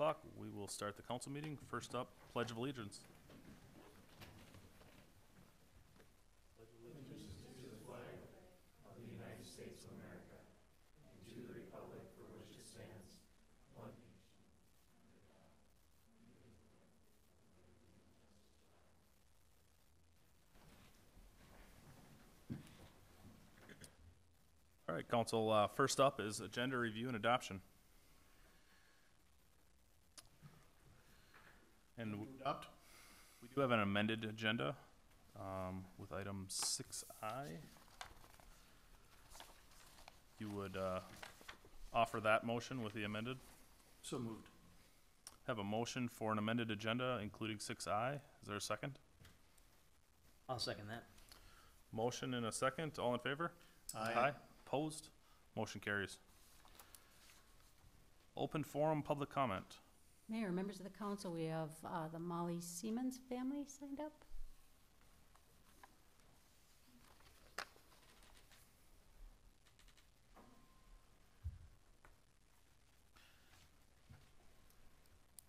o'clock, we will start the council meeting. First up, Pledge of Allegiance. All right, council, first up is agenda review and adoption. And Adopt. we do have an amended agenda with item 6I. You would offer that motion with the amended? So moved. Have a motion for an amended agenda, including 6I. Is there a second? I'll second that. Motion and a second. All in favor? Opposed? Motion carries. Open forum, public comment. Mayor, members of the council, we have the Molly Siemens family signed up.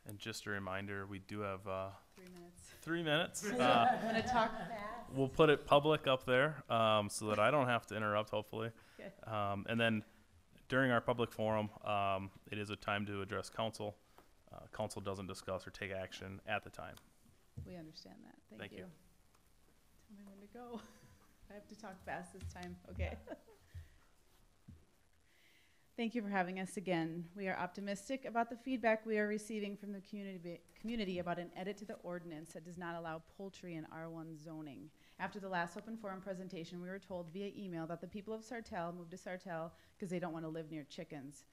And just a reminder, we do have 3 minutes. 3 minutes. I'm gonna talk fast. We'll put it public up there so that I don't have to interrupt, hopefully. Okay. And then during our public forum, it is a time to address council. Council doesn't discuss or take action at the time. We understand that. Thank you. Tell me when to go. I have to talk fast this time. Okay. Thank you for having us again. We are optimistic about the feedback we are receiving from the community about an edit to the ordinance that does not allow poultry in R1 zoning. After the last open forum presentation, we were told via email that the people of Sartell moved to Sartell because they don't want to live near chickens.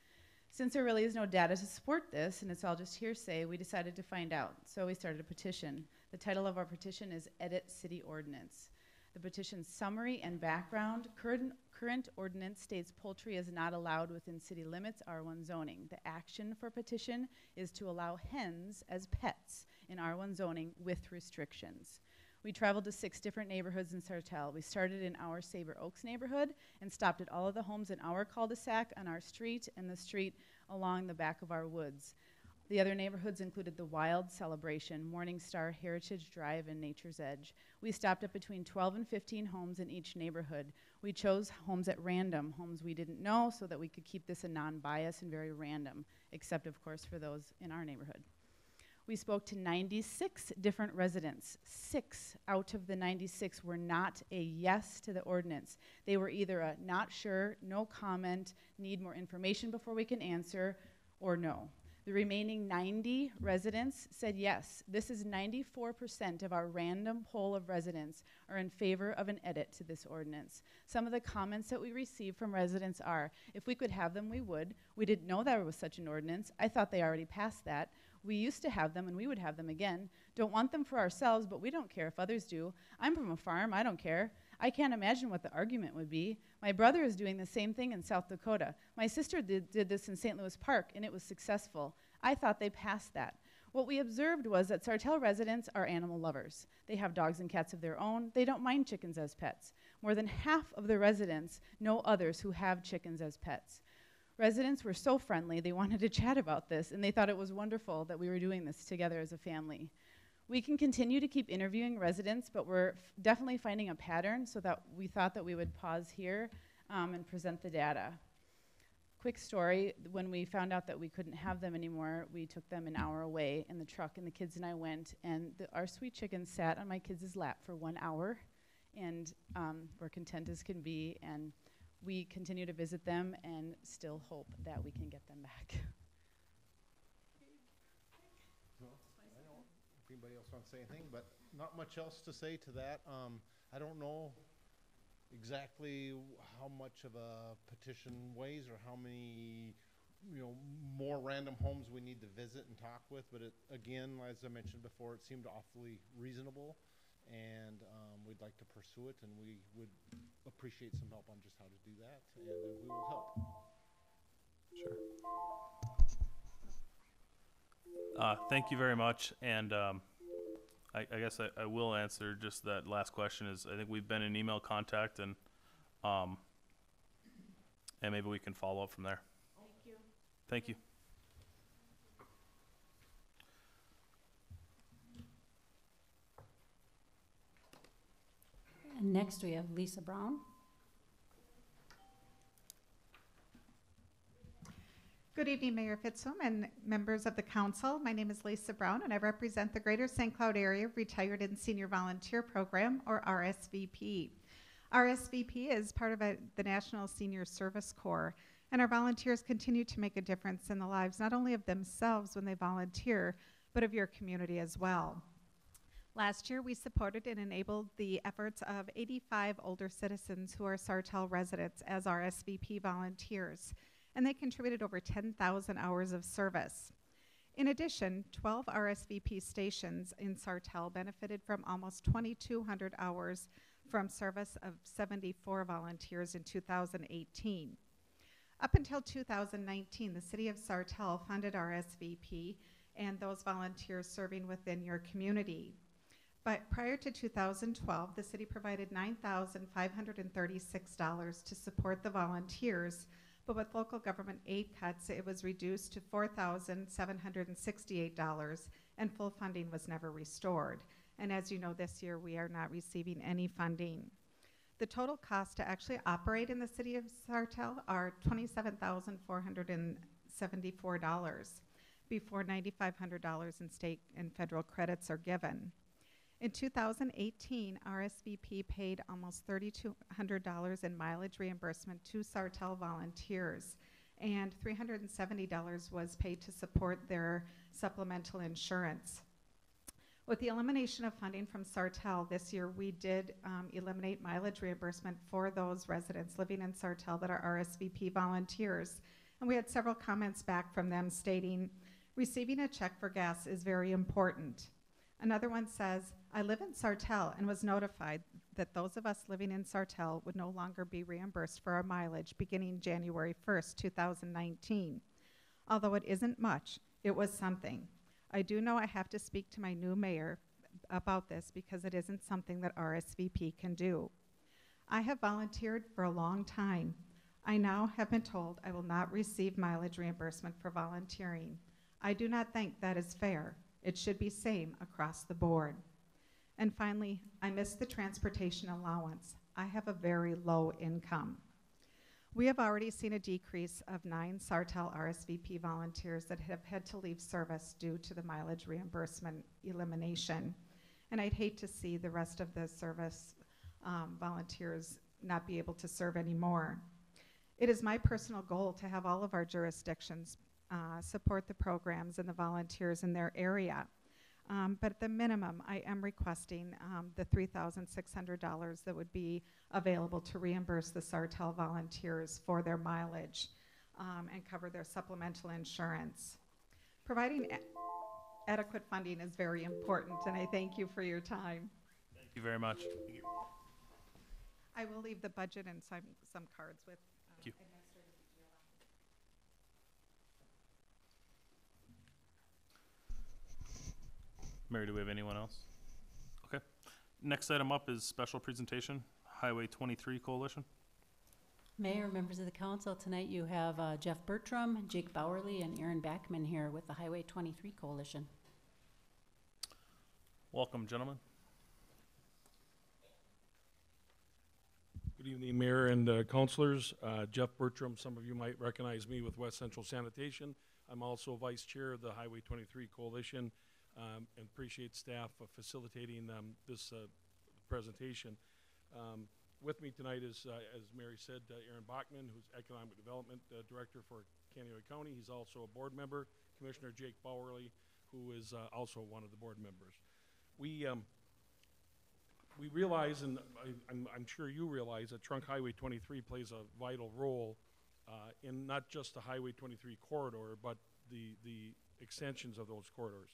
Since there really is no data to support this, and it's all just hearsay, we decided to find out. So we started a petition. The title of our petition is Edit City Ordinance. The petition's summary and background: current ordinance states poultry is not allowed within city limits R1 zoning. The action for petition is to allow hens as pets in R1 zoning with restrictions. We traveled to 6 different neighborhoods in Sartell. We started in our Sabre Oaks neighborhood and stopped at all of the homes in our cul-de-sac, on our street, and the street along the back of our woods. The other neighborhoods included the Wild, Celebration, Morning Star, Heritage Drive, and Nature's Edge. We stopped at between 12 and 15 homes in each neighborhood. We chose homes at random, homes we didn't know, so that we could keep this a non-bias and very random, except of course for those in our neighborhood. We spoke to 96 different residents. 6 out of the 96 were not a yes to the ordinance. They were either a not sure, no comment, need more information before we can answer, or no. The remaining 90 residents said yes. This is 94% of our random poll of residents are in favor of an edit to this ordinance. Some of the comments that we received from residents are, if we could have them, we would. We didn't know there was such an ordinance. I thought they already passed that. We used to have them and we would have them again. Don't want them for ourselves, but we don't care if others do. I'm from a farm, I don't care. I can't imagine what the argument would be. My brother is doing the same thing in South Dakota. My sister did this in St. Louis Park, and it was successful. I thought they passed that. What we observed was that Sartell residents are animal lovers. They have dogs and cats of their own. They don't mind chickens as pets. More than half of the residents know others who have chickens as pets. Residents were so friendly, they wanted to chat about this, and they thought it was wonderful that we were doing this together as a family. We can continue to keep interviewing residents, but we're definitely finding a pattern, so that we thought that we would pause here and present the data. Quick story, when we found out that we couldn't have them anymore, we took them an hour away in the truck, and the kids and I went, and our sweet chickens sat on my kids' lap for 1 hour, and we're content as can be, and we continue to visit them and still hope that we can get them back. Well, I don't know if anybody else wants to say anything, but not much else to say to that. I don't know exactly how much of a petition weighs or how many, more random homes we need to visit and talk with. But it, again, as I mentioned before, it seemed awfully reasonable, and we'd like to pursue it, and we would appreciate some help on just how to do that, and we will help. Sure. Thank you very much, and I guess I will answer just that last question. Is I think we've been in email contact, and maybe we can follow up from there. Thank you. Thank you. Next, we have Lisa Brown. Good evening, Mayor Fitzham and members of the council. My name is Lisa Brown, and I represent the Greater St. Cloud Area Retired and Senior Volunteer Program, or RSVP. RSVP is part of the National Senior Service Corps, and our volunteers continue to make a difference in the lives not only of themselves when they volunteer, but of your community as well. Last year, we supported and enabled the efforts of 85 older citizens who are Sartell residents as RSVP volunteers, and they contributed over 10,000 hours of service. In addition, 12 RSVP stations in Sartell benefited from almost 2,200 hours from service of 74 volunteers in 2018. Up until 2019, the City of Sartell funded RSVP and those volunteers serving within your community. But prior to 2012, the city provided $9,536 to support the volunteers, but with local government aid cuts, it was reduced to $4,768, and full funding was never restored. And as you know, this year we are not receiving any funding. The total cost to actually operate in the city of Sartell are $27,474 before $9,500 in state and federal credits are given. In 2018, RSVP paid almost $3,200 in mileage reimbursement to Sartell volunteers, and $370 was paid to support their supplemental insurance. With the elimination of funding from Sartell this year, we did eliminate mileage reimbursement for those residents living in Sartell that are RSVP volunteers. And we had several comments back from them stating, receiving a check for gas is very important. Another one says, I live in Sartell and was notified that those of us living in Sartell would no longer be reimbursed for our mileage beginning January 1st, 2019. Although it isn't much, it was something. I do know I have to speak to my new mayor about this because it isn't something that RSVP can do. I have volunteered for a long time. I now have been told I will not receive mileage reimbursement for volunteering. I do not think that is fair. It should be same across the board. And finally, I miss the transportation allowance. I have a very low income. We have already seen a decrease of 9 Sartell RSVP volunteers that have had to leave service due to the mileage reimbursement elimination. And I'd hate to see the rest of the service volunteers not be able to serve anymore. It is my personal goal to have all of our jurisdictions support the programs and the volunteers in their area. But at the minimum, I am requesting the $3,600 that would be available to reimburse the Sartell volunteers for their mileage and cover their supplemental insurance. Providing adequate funding is very important, and I thank you for your time. Thank you very much. I will leave the budget and some cards with Thank you. Mary, do we have anyone else? Okay. Next item up is special presentation, Highway 23 Coalition. Mayor, members of the council, tonight you have Jeff Bertram, Jake Bowerly, and Aaron Backman here with the Highway 23 Coalition. Welcome, gentlemen. Good evening, Mayor and councilors. Jeff Bertram, some of you might recognize me with West Central Sanitation. I'm also Vice Chair of the Highway 23 Coalition. And appreciate staff facilitating this presentation. With me tonight is, as Mary said, Aaron Bachman, who's Economic Development Director for Kaneohe County. He's also a board member. Commissioner Jake Bowerly, who is also one of the board members. We realize, and I'm sure you realize, that Trunk Highway 23 plays a vital role in not just the Highway 23 corridor, but the extensions of those corridors.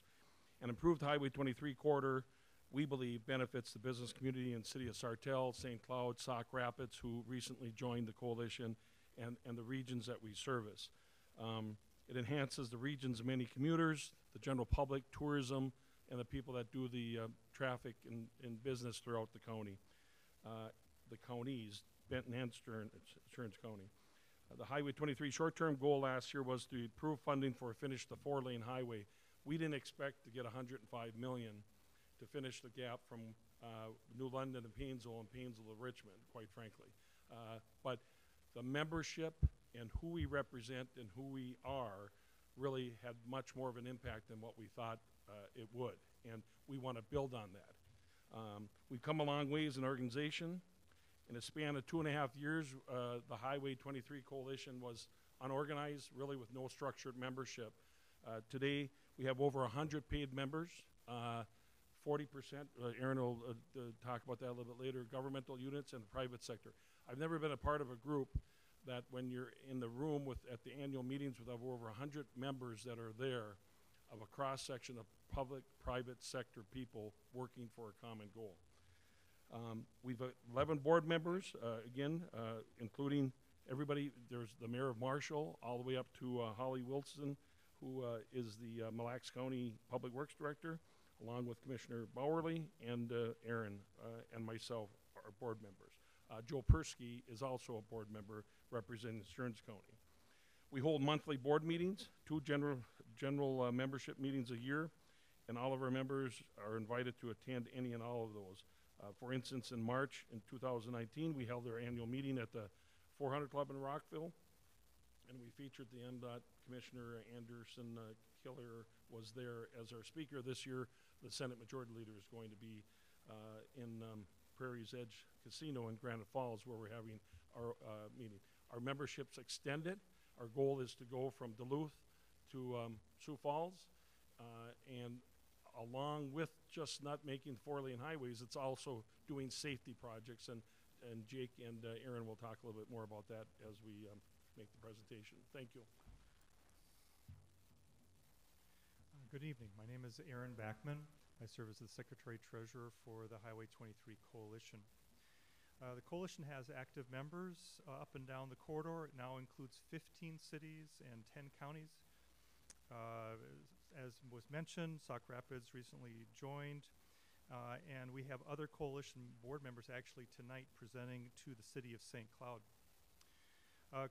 An improved Highway 23 corridor, we believe, benefits the business community in the city of Sartell, St. Cloud, Sauk Rapids, who recently joined the coalition, and the regions that we service. It enhances the region's many commuters, the general public, tourism, and the people that do the traffic and business throughout the county. The counties, Benton and Stearns County. The Highway 23 short-term goal last year was to improve funding for finish the 4-lane highway. We didn't expect to get $105 million to finish the gap from New London and Painesville to Richmond, quite frankly. But the membership and who we represent and who we are really had much more of an impact than what we thought it would, and we want to build on that. We've come a long way as an organization. In a span of 2.5 years, the Highway 23 Coalition was unorganized, really with no structured membership. Today, we have over 100 paid members. 40%, Aaron will talk about that a little bit later, governmental units and the private sector. I've never been a part of a group that when you're in the room at the annual meetings with over 100 members that are there of a cross-section of public, private sector people working for a common goal. We've 11 board members, again, including everybody. There's the mayor of Marshall, all the way up to Holly Wilson, who is the Mille Lacs County Public Works Director, along with Commissioner Bowerly and Aaron and myself are board members. Joe Persky is also a board member representing Stearns County. We hold monthly board meetings, 2 general membership meetings a year, and all of our members are invited to attend any and all of those. For instance, in March in 2019, we held our annual meeting at the 400 Club in Rockville, and we featured the MDOT Commissioner Anderson Killer was there as our speaker. This year, the Senate Majority Leader is going to be in Prairie's Edge Casino in Granite Falls, where we're having our meeting. Our membership's extended. Our goal is to go from Duluth to Sioux Falls, and along with just not making 4-lane highways, it's also doing safety projects, and Jake and Aaron will talk a little bit more about that as we make the presentation. Thank you. Good evening. My name is Aaron Backman. I serve as the Secretary-Treasurer for the Highway 23 Coalition. The coalition has active members up and down the corridor. It now includes 15 cities and 10 counties. As was mentioned, Sauk Rapids recently joined, and we have other coalition board members actually tonight presenting to the city of St. Cloud.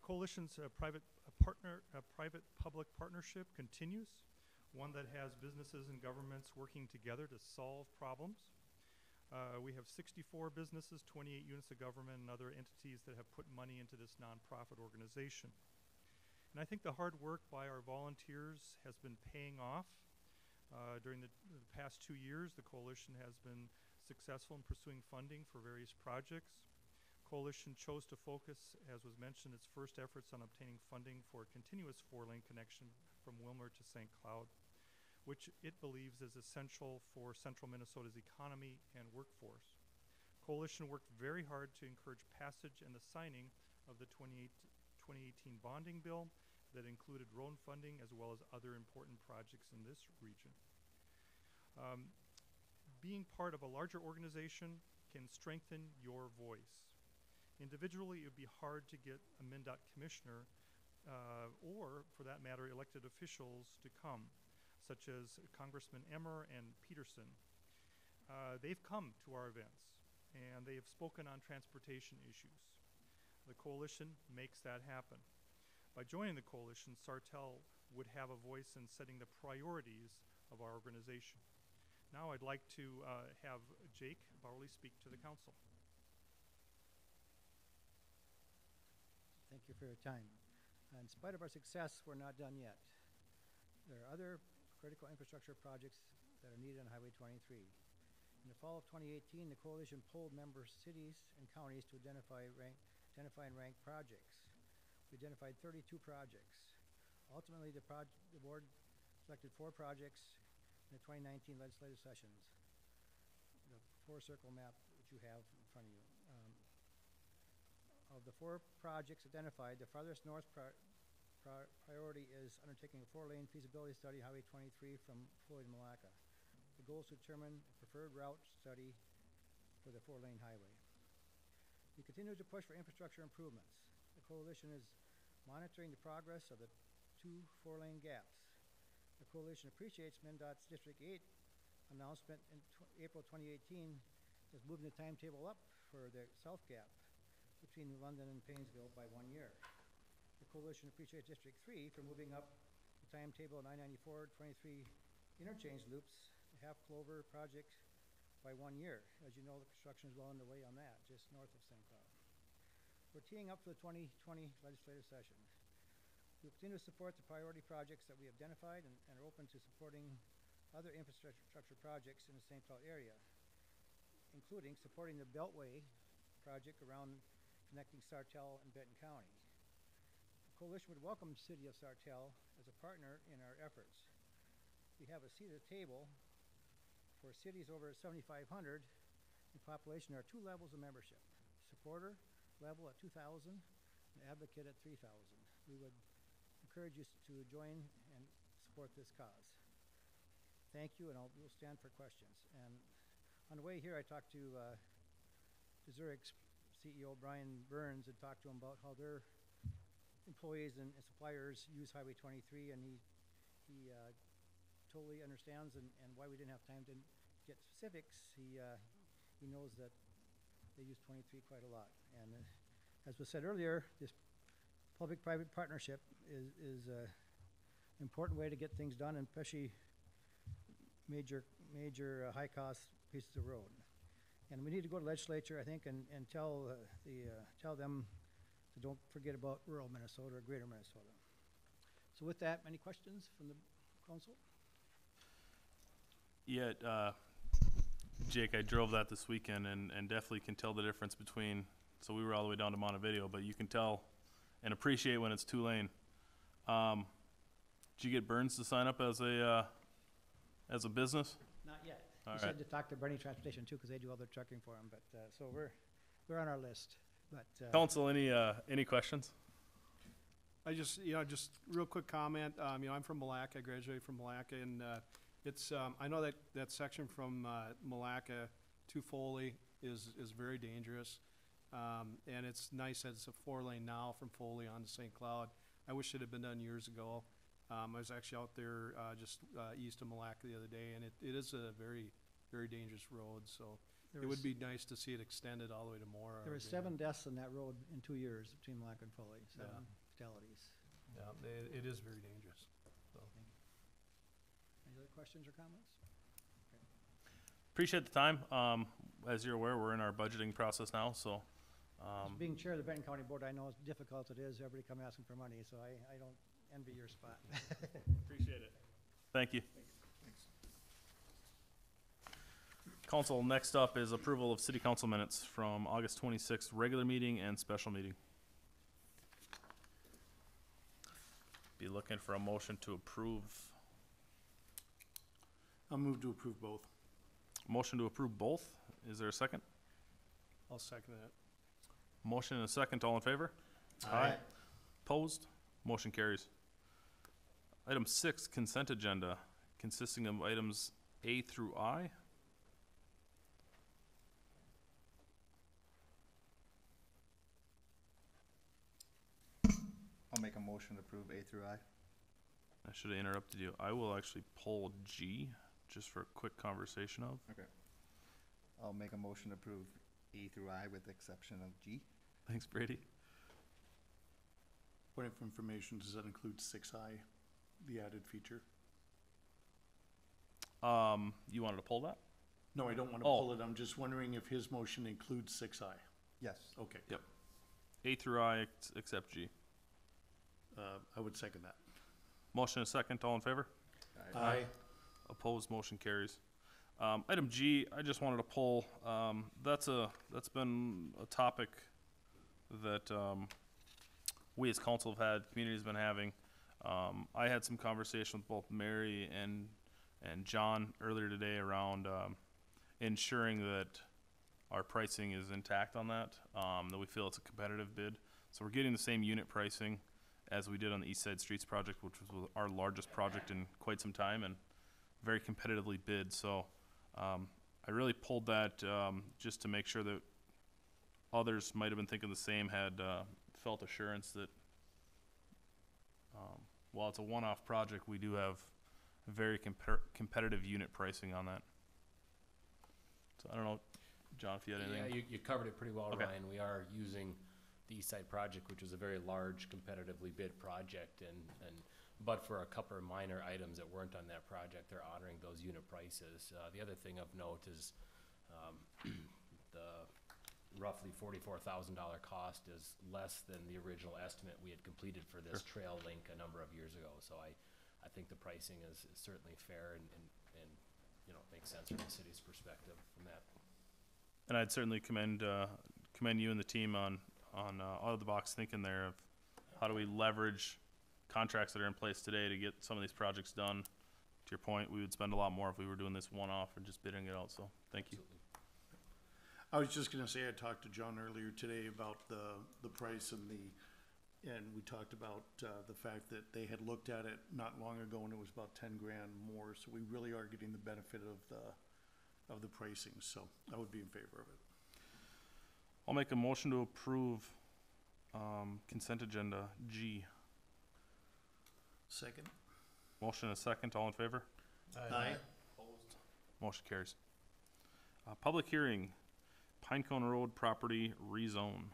Coalition's private-public partnership continues, one that has businesses and governments working together to solve problems. We have 64 businesses, 28 units of government, and other entities that have put money into this nonprofit organization. And I think the hard work by our volunteers has been paying off. During the past 2 years, the coalition has been successful in pursuing funding for various projects. Coalition chose to focus, as was mentioned, its first efforts on obtaining funding for a continuous 4-lane connection from Wilmer to St. Cloud, which it believes is essential for central Minnesota's economy and workforce. Coalition worked very hard to encourage passage and the signing of the 2018 bonding bill that included road funding as well as other important projects in this region. Being part of a larger organization can strengthen your voice. Individually, it would be hard to get a MnDOT commissioner or, for that matter, elected officials to come, such as Congressman Emmer and Peterson. They've come to our events, and they have spoken on transportation issues. The coalition makes that happen. By joining the coalition, Sartell would have a voice in setting the priorities of our organization. Now I'd like to have Jake Bowerly speak to the council. Thank you for your time. In spite of our success, we're not done yet. There are other critical infrastructure projects that are needed on Highway 23. In the fall of 2018, the coalition polled member cities and counties to identify and rank projects. We identified 32 projects. Ultimately, the board selected 4 projects in the 2019 legislative sessions. The 4-circle map that you have in front of you. Of the 4 projects identified, the farthest north priority is undertaking a 4-lane feasibility study, Highway 23 from Floyd to Malacca. The goal is to determine a preferred route study for the 4-lane highway. We continue to push for infrastructure improvements. The coalition is monitoring the progress of the 2 4-lane gaps. The coalition appreciates MnDOT's District 8 announcement in April 2018 is moving the timetable up for the south gap between London and Painesville by 1 year. The coalition appreciates District 3 for moving up the timetable 994-23 interchange loops, the Half Clover project by 1 year. As you know, the construction is well underway on that, just north of St. Cloud. We're teeing up for the 2020 legislative session. We'll continue to support the priority projects that we have identified and are open to supporting other infrastructure projects in the St. Cloud area, including supporting the Beltway project around connecting Sartell and Benton County. The coalition would welcome the city of Sartell as a partner in our efforts. We have a seat at the table for cities over 7,500 in population. There are 2 levels of membership: supporter level at 2,000 and advocate at 3,000. We would encourage you to join and support this cause. Thank you, and we'll stand for questions. And on the way here, I talked to Zurich's CEO Brian Burns and talked to him about how their employees and suppliers use Highway 23, and he totally understands and why we didn't have time to get specifics. He knows that they use 23 quite a lot. And as was said earlier, this public-private partnership is an important way to get things done, and especially major high-cost pieces of road. And we need to go to legislature, I think, and tell them to don't forget about rural Minnesota or greater Minnesota. So with that, any questions from the council? Yeah, Jake, I drove that this weekend and definitely can tell the difference between, so we were all the way down to Montevideo, but you can tell and appreciate when it's 2-lane. Did you get Burns to sign up as a business? Not yet. All He said to talk to Bernie Transportation too, because they do all their trucking for him, but, so we're on our list, but. Council, any questions? I just real quick comment. I'm from Malacca. I graduated from Malacca, and it's I know that section from Malacca to Foley is very dangerous, and it's nice that it's a 4-lane now from Foley on to St. Cloud. I wish it had been done years ago. I was actually out there just east of Malacca the other day, and it is a very, very dangerous road. So it would be nice to see it extended all the way to Mora. There were 7 deaths on that road in 2 years between Malacca and Foley, 7 fatalities. Yeah, it is very dangerous. So. Any other questions or comments? Appreciate the time. As you're aware, we're in our budgeting process now, so. Just being chair of the Benton County Board, I know how difficult it is. Everybody come asking for money, so I don't envy your spot. Appreciate it. Thank you. Council, next up is approval of city council minutes from August 26th, regular meeting and special meeting. Be looking for a motion to approve. I'll move to approve both. Motion to approve both. Is there a second? I'll second that. Motion and a second. All in favor? Aye. Opposed? Motion carries. Item 6, consent agenda, consisting of items A through I. I'll make a motion to approve A through I. I should have interrupted you. I will actually pull G, just for a quick conversation of. Okay. I'll make a motion to approve A through I with the exception of G. Thanks, Brady. Point of information, does that include 6I, the added feature? You wanted to pull that? No, I don't want to pull it. I'm just wondering if his motion includes 6I. Yes. Okay. Yep. A through I, except G. I would second that. Motion and a second. All in favor? Aye. Opposed, motion carries. Item G, I just wanted to pull, that's been a topic that, we as council have had, community's been having. I had some conversation with both Mary and John earlier today around, ensuring that our pricing is intact on that we feel it's a competitive bid. So we're getting the same unit pricing as we did on the East Side Streets project, which was our largest project in quite some time and very competitively bid. So I really pulled that just to make sure that others might have been thinking the same, had felt assurance that while it's a one-off project, we do have very competitive unit pricing on that. So I don't know, John, if you had anything. Yeah, you covered it pretty well, Okay. Ryan. We are using the East Side project, which was a very large, competitively bid project, but for a couple of minor items that weren't on that project, they're honoring those unit prices. The other thing of note is The roughly $44,000 cost is less than the original estimate we had completed for this trail link a number of years ago. So I think the pricing is certainly fair and you know, makes sense from the city's perspective from that. And I'd certainly commend you and the team on out of the box thinking there of how do we leverage contracts that are in place today to get some of these projects done. To your point, we would spend a lot more if we were doing this one-off and just bidding it out, so thank you. Absolutely. I was just gonna say, I talked to John earlier today about the price and we talked about, the fact that they had looked at it not long ago and it was about 10 grand more, so we really are getting the benefit of the pricing, so I would be in favor of it. I'll make a motion to approve consent agenda G. Second? Motion and a second, all in favor? Aye. Motion carries. Public hearing, Pinecone Road property rezone.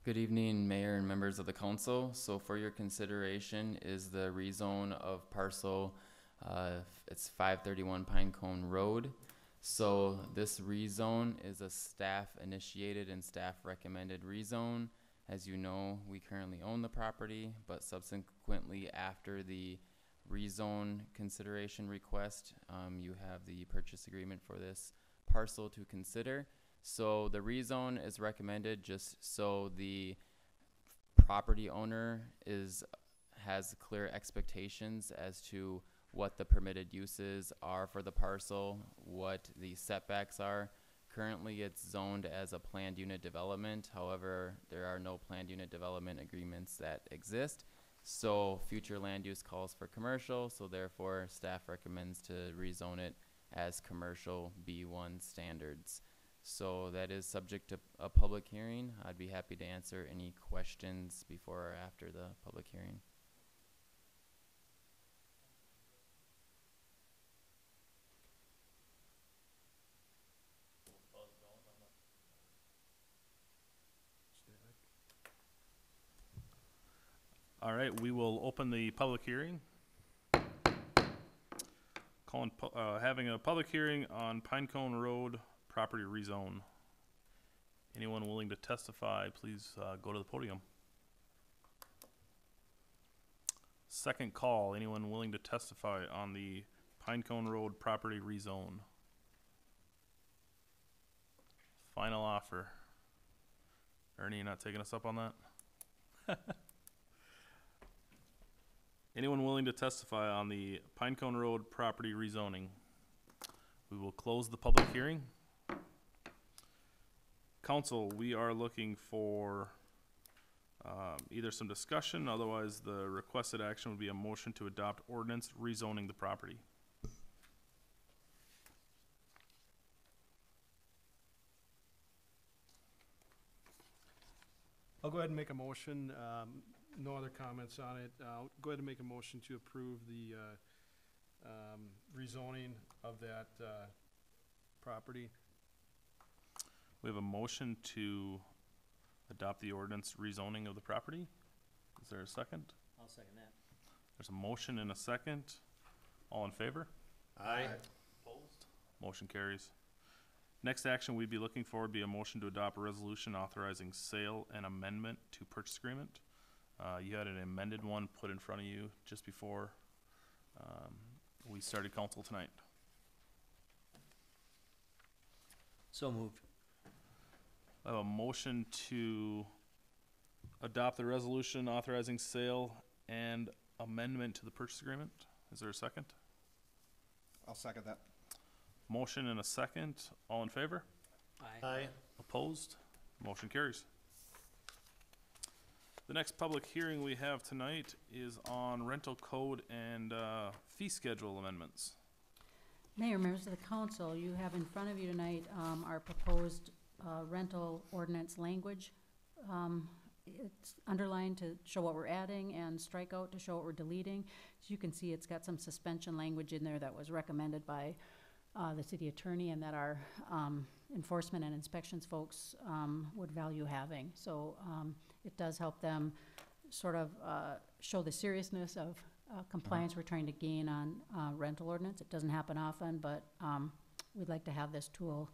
Good evening, Mayor and members of the council. So for your consideration is the rezone of parcel, it's 531 Pinecone Road. So this rezone is a staff initiated and staff recommended rezone. As you know, we currently own the property, but subsequently after the rezone consideration request, you have the purchase agreement for this parcel to consider. So the rezone is recommended just so the property owner has clear expectations as to what the permitted uses are for the parcel, what the setbacks are. Currently, it's zoned as a planned unit development. However, there are no planned unit development agreements that exist. So future land use calls for commercial, so therefore staff recommends to rezone it as commercial B1 standards. So that is subject to a public hearing. I'd be happy to answer any questions before or after the public hearing. All right, we will open the public hearing. Having a public hearing on Pinecone Road property rezone. Anyone willing to testify, please go to the podium. Second call, anyone willing to testify on the Pinecone Road property rezone? Final offer. Ernie, you not taking us up on that? Anyone willing to testify on the Pinecone Road property rezoning? We will close the public hearing. Council, we are looking for either some discussion, otherwise the requested action would be a motion to adopt ordinance rezoning the property. I'll go ahead and make a motion. No other comments on it. I'll go ahead and make a motion to approve the rezoning of that property. We have a motion to adopt the ordinance rezoning of the property. Is there a second? I'll second that. There's a motion and a second. All in favor? Aye. Opposed? Motion carries. Next action we'd be looking for would be a motion to adopt a resolution authorizing sale and amendment to purchase agreement. You had an amended one put in front of you just before we started council tonight. So moved. I have a motion to adopt the resolution authorizing sale and amendment to the purchase agreement. Is there a second? I'll second that. Motion and a second. All in favor? Aye. Opposed? Motion carries. The next public hearing we have tonight is on rental code and fee schedule amendments. Mayor, members of the council, you have in front of you tonight our proposed rental ordinance language. It's underlined to show what we're adding and strike out to show what we're deleting. As you can see, it's got some suspension language in there that was recommended by the city attorney and that our enforcement and inspections folks would value having. So it does help them sort of show the seriousness of compliance we're trying to gain on rental ordinance. It doesn't happen often, but we'd like to have this tool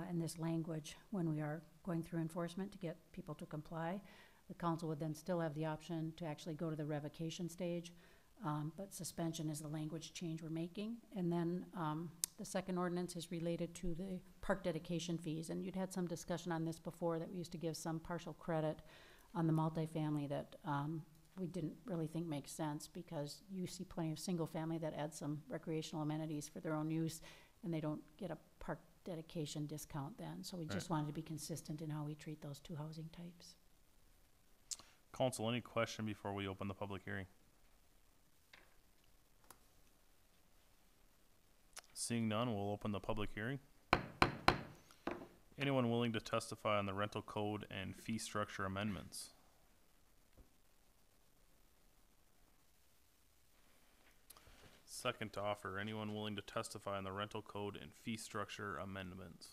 and this language when we are going through enforcement to get people to comply. The council would then still have the option to actually go to the revocation stage, but suspension is the language change we're making. And then the second ordinance is related to the park dedication fees. And you'd had some discussion on this before, that we used to give some partial credit on the multifamily that we didn't really think makes sense, because you see plenty of single family that add some recreational amenities for their own use, and they don't get a park dedication discount then. So we just wanted to be consistent in how we treat those two housing types. Council, any question before we open the public hearing? Seeing none, we'll open the public hearing. Anyone willing to testify on the rental code and fee structure amendments? Second to offer, anyone willing to testify on the rental code and fee structure amendments?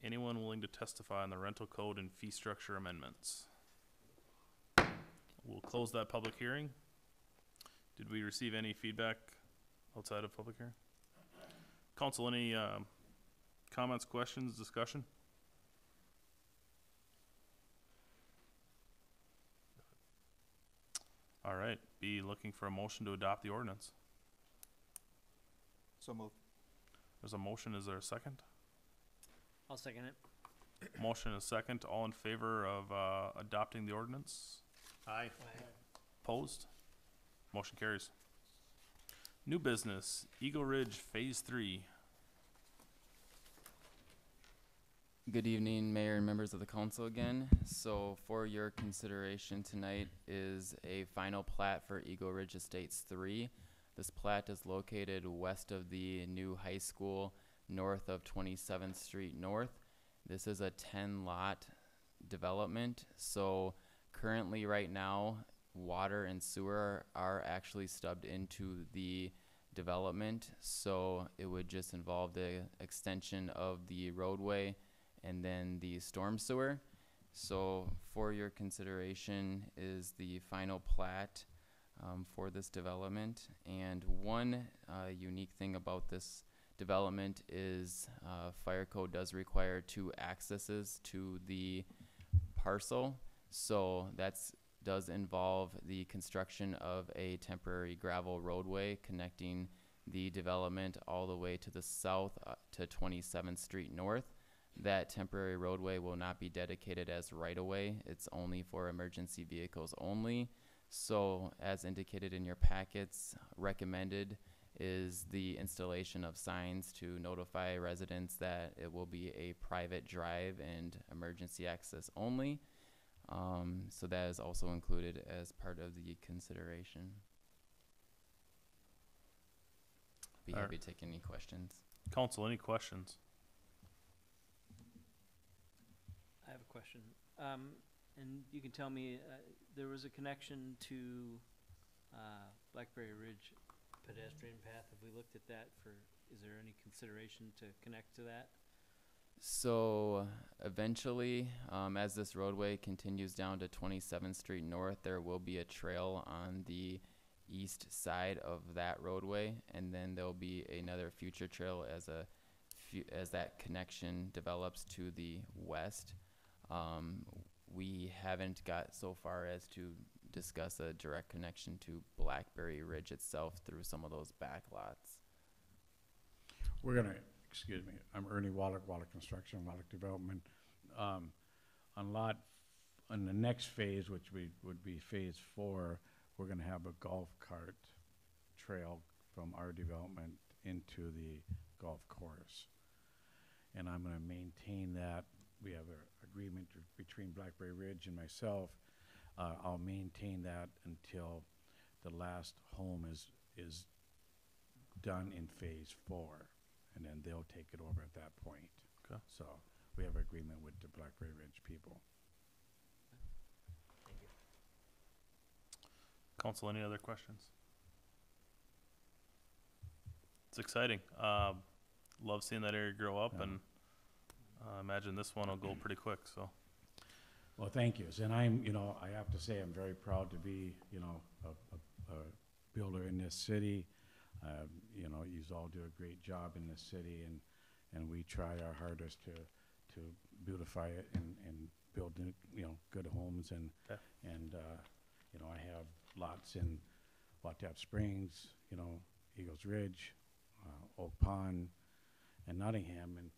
Anyone willing to testify on the rental code and fee structure amendments? We'll close that public hearing. Did we receive any feedback outside of public hearing? Council, any comments, questions, discussion? All right, be looking for a motion to adopt the ordinance. So moved. There's a motion, is there a second? I'll second it. Motion and a second, all in favor of adopting the ordinance? Aye. Opposed? Motion carries. New business, Eagle Ridge Phase 3. Good evening, Mayor and members of the council again. So for your consideration tonight is a final plat for Eagle Ridge Estates 3. This plat is located west of the new high school, north of 27th Street North. This is a 10-lot development. So currently right now, water and sewer are actually stubbed into the development. So it would just involve the extension of the roadway and then the storm sewer. So for your consideration is the final plat for this development. And one unique thing about this development is fire code does require 2 accesses to the parcel. So that's does involve the construction of a temporary gravel roadway connecting the development all the way to the south to 27th Street North. That temporary roadway will not be dedicated as right-of-way. It's only for emergency vehicles only. So as indicated in your packets, recommended is the installation of signs to notify residents that it will be a private drive and emergency access only. So that is also included as part of the consideration. Be happy to take any questions. Council, any questions? I have a question. And you can tell me, there was a connection to Blackberry Ridge pedestrian path. Have we looked at that is there any consideration to connect to that? So eventually, as this roadway continues down to 27th Street North, there will be a trail on the east side of that roadway, and then there'll be another future trail as that connection develops to the west. We haven't got so far as to discuss a direct connection to Blackberry Ridge itself through some of those back lots. We're gonna, excuse me, I'm Ernie Wallach, Wallach Construction, Wallach Development. On the next phase, which would be phase 4, we're gonna have a golf cart trail from our development into the golf course. And I'm gonna maintain that. We have an agreement between Blackberry Ridge and myself. I'll maintain that until the last home is done in phase 4, and then they'll take it over at that point. Okay. So we have an agreement with the Blackberry Ridge people. Thank you. Council, any other questions? It's exciting. Love seeing that area grow up, and imagine this one will go pretty quick, so. Well, thank you. And I have to say, I'm very proud to be, a builder in this city. You know, yous all do a great job in the city, and we try our hardest to beautify it and build, you know, good homes and, Okay. and, you know, I have lots in Watap Springs, you know, Eagles Ridge, Oak Pond, and Nottingham, and,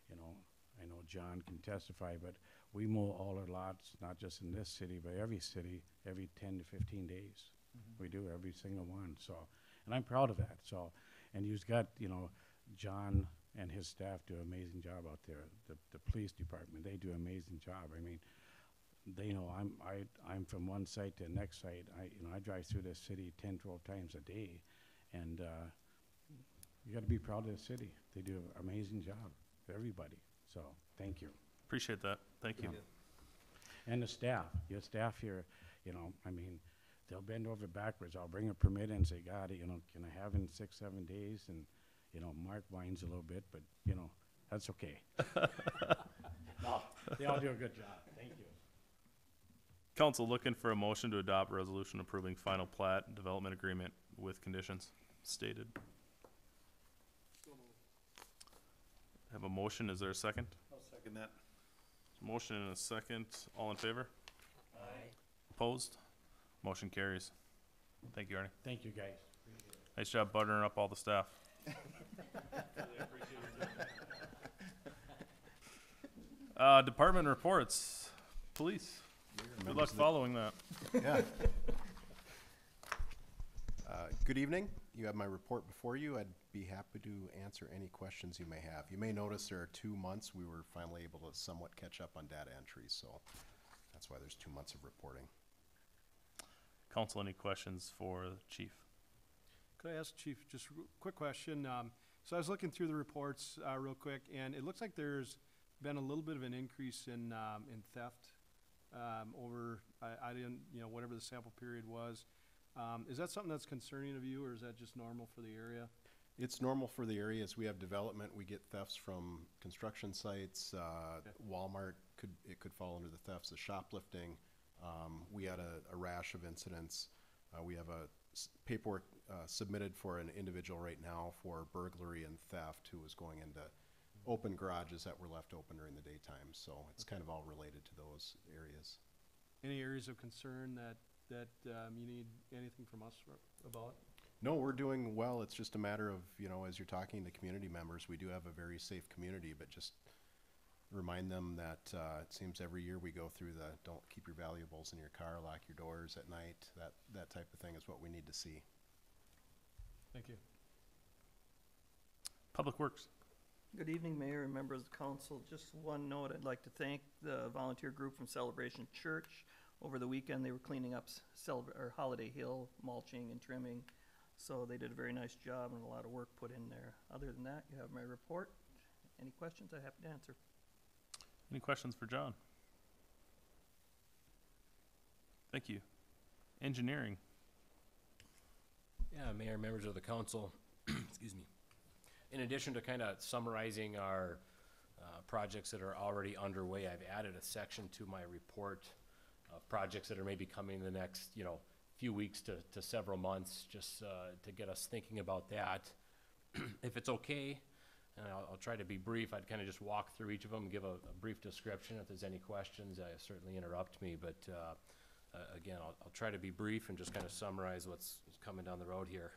you know, I know John can testify, but we mow all our lots, not just in this city, but every city, every 10 to 15 days. We do every single one, so, and I'm proud of that, so, and you've got, you know, John and his staff do an amazing job out there. The police department, they do an amazing job. I mean, they know I'm from one site to the next site. I drive through this city 10, 12 times a day, and you gotta be proud of the city. They do an amazing job, everybody, so, thank you. Appreciate that. Thank you. And the staff, your staff here, you know, I mean, they'll bend over backwards. I'll bring a permit in and say, God, you know, can I have it in 6, 7 days? And, you know, Mark whines a little bit, but, you know, that's okay. No, they all do a good job. Thank you. Council looking for a motion to adopt resolution approving final plat and development agreement with conditions stated. Have a motion, is there a second? I'll second that. Motion and a second, all in favor? Aye. Opposed? Motion carries. Thank you, Arnie. Thank you, guys. Nice job buttering up all the staff. Department reports, police. Good luck following that. Yeah. Good evening. You have my report before you. I'd be happy to answer any questions you may have. You may notice there are 2 months. We were finally able to somewhat catch up on data entries, so that's why there's 2 months of reporting. Council, any questions for the chief? Could I ask Chief just a quick question? So I was looking through the reports real quick, and it looks like there's been a little bit of an increase in theft over, I didn't, you know, whatever the sample period was. Is that something that's concerning of you, or is that just normal for the area? It's normal for the area. As we have development, we get thefts from construction sites. Walmart could fall under the thefts of shoplifting. We had a rash of incidents. We have a paperwork submitted for an individual right now for burglary and theft who was going into open garages that were left open during the daytime. So it's kind of all related to those areas. Any areas of concern that you need anything from us about? No, we're doing well. It's just a matter of, you know, as you're talking to community members, we do have a very safe community, but just remind them that it seems every year we go through the don't keep your valuables in your car, lock your doors at night, that type of thing is what we need to see. Thank you. Public Works. Good evening, Mayor and members of the council. Just one note, I'd like to thank the volunteer group from Celebration Church. Over the weekend, they were cleaning up Holiday Hill, mulching and trimming. So they did a very nice job and a lot of work put in there. Other than that, you have my report. Any questions, I'm happy to answer. Any questions for John? Thank you. Engineering. Yeah, Mayor, members of the council, excuse me. In addition to kind of summarizing our projects that are already underway, I've added a section to my report of projects that are maybe coming in the next, you know, few weeks to several months, just to get us thinking about that. If it's okay, and I'll try to be brief, I'd kind of just walk through each of them and give a brief description. If there's any questions, certainly interrupt me, but again, I'll try to be brief and just kind of summarize what's coming down the road here.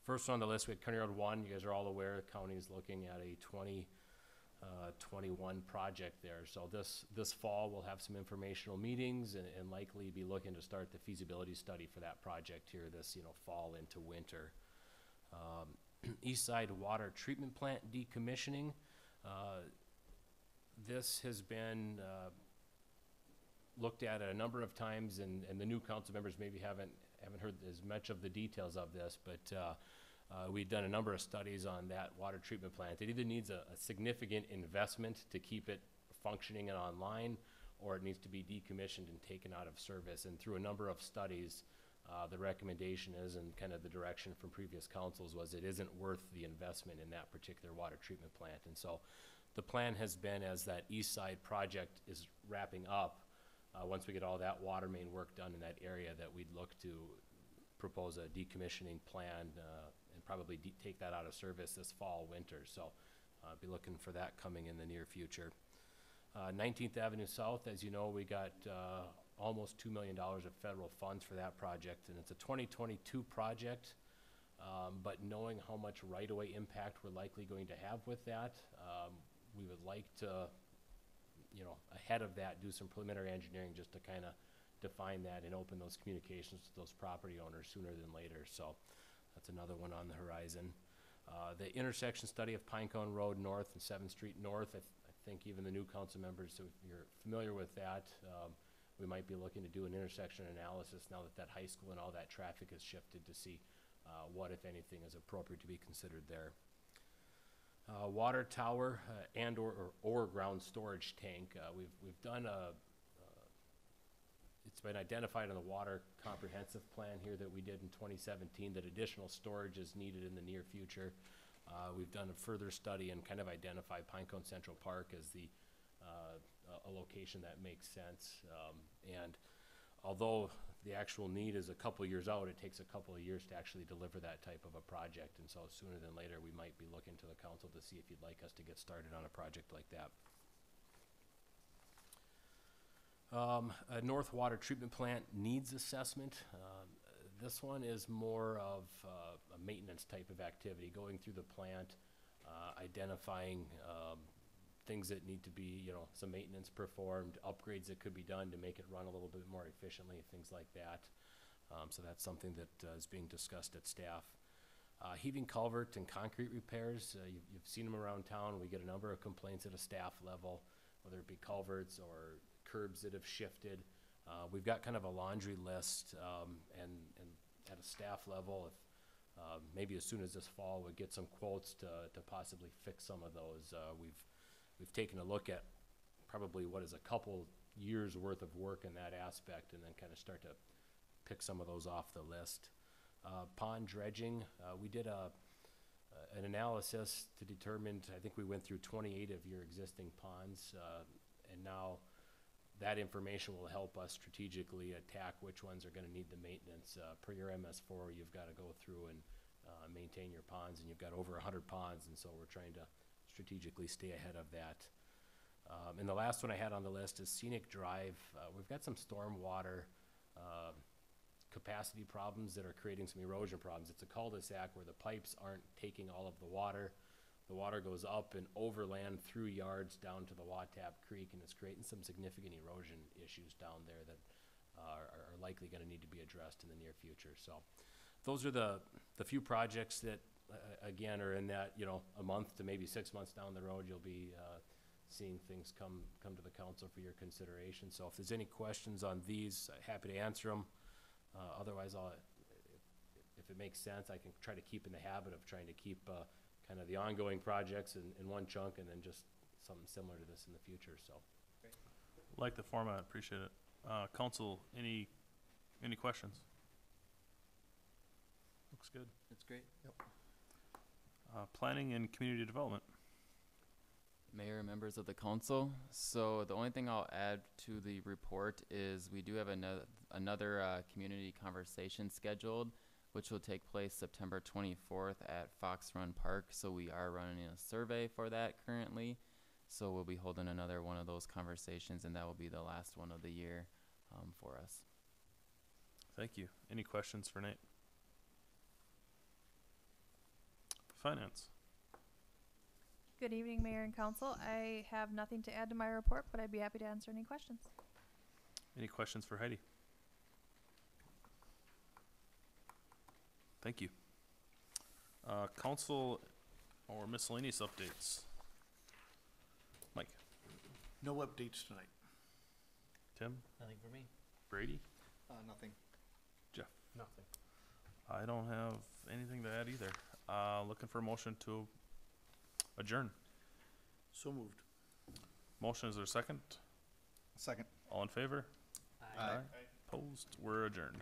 First on the list, we had County Road 1. You guys are all aware the county is looking at a 2021 project there. So this fall, we'll have some informational meetings and likely be looking to start the feasibility study for that project here this, you know, fall into winter. East Side Water Treatment Plant decommissioning. This has been looked at a number of times, and the new council members maybe haven't heard as much of the details of this, but we've done a number of studies on that water treatment plant. It either needs a significant investment to keep it functioning and online, or it needs to be decommissioned and taken out of service. And through a number of studies, the recommendation is, and kind of the direction from previous councils was, it isn't worth the investment in that particular water treatment plant. And so the plan has been, as that east side project is wrapping up, once we get all that water main work done in that area, that we'd look to propose a decommissioning plan and probably take that out of service this fall, winter. So be looking for that coming in the near future. 19th Avenue South, as you know, we got almost $2 million of federal funds for that project, and it's a 2022 project. But knowing how much right-of-way impact we're likely going to have with that, we would like to, ahead of that, do some preliminary engineering just to kind of define that and open those communications to those property owners sooner than later. So that's another one on the horizon. The intersection study of Pinecone Road North and 7th Street North, I think even the new council members, if you're familiar with that, we might be looking to do an intersection analysis now that that high school and all that traffic has shifted to see what, if anything, is appropriate to be considered there. Water tower and or ground storage tank. We've done it's been identified in the water comprehensive plan here that we did in 2017 that additional storage is needed in the near future. We've done a further study and kind of identified Pinecone Central Park as a location that makes sense. And although the actual need is a couple years out, it takes a couple of years to actually deliver that type of a project. And so sooner than later, we might be looking to the council to see if you'd like us to get started on a project like that. A North Water Treatment Plant needs assessment. This one is more of a maintenance type of activity, going through the plant, identifying things that need to be, some maintenance performed, upgrades that could be done to make it run a little bit more efficiently, things like that. So that's something that is being discussed at staff. Heaving culvert and concrete repairs, you've seen them around town. We get a number of complaints at a staff level, whether it be culverts or curbs that have shifted. We've got kind of a laundry list, and at a staff level, if maybe as soon as this fall, we'll get some quotes to possibly fix some of those. We've taken a look at probably what is a couple years worth of work in that aspect, and then kind of start to pick some of those off the list. Pond dredging, we did an analysis to determine, I think we went through 28 of your existing ponds, and now that information will help us strategically attack which ones are going to need the maintenance. Per your MS4, you've got to go through and maintain your ponds, and you've got over 100 ponds, and so we're trying to strategically stay ahead of that. And the last one I had on the list is Scenic Drive. We've got some stormwater capacity problems that are creating some erosion problems. It's a cul-de-sac where the pipes aren't taking all of the water. The water goes up and overland through yards down to the Watap Creek, and it's creating some significant erosion issues down there that are likely going to need to be addressed in the near future. So those are the few projects that again are in that, a month to maybe 6 months down the road, you'll be seeing things come to the council for your consideration. So if there's any questions on these, happy to answer them. Otherwise, if it makes sense, I can try to keep in the habit of trying to keep kind of the ongoing projects in one chunk, and then just something similar to this in the future. So, Like the format, appreciate it. Council, any questions? Looks good. That's great. Yep. Planning and community development. Mayor and members of the council. So the only thing I'll add to the report is we do have another community conversation scheduled, which will take place September 24th at Fox Run Park. So we are running a survey for that currently. So we'll be holding another one of those conversations, and that will be the last one of the year for us. Thank you. Any questions for Nate? Finance. Good evening, Mayor and Council. I have nothing to add to my report, but I'd be happy to answer any questions. Any questions for Heidi? Thank you. Council or miscellaneous updates? Mike? No updates tonight. Tim? Nothing for me. Brady? Nothing. Jeff? Nothing. I don't have anything to add either. Looking for a motion to adjourn. So moved. Motion, is there a second? Second. All in favor? Aye. Opposed? We're adjourned.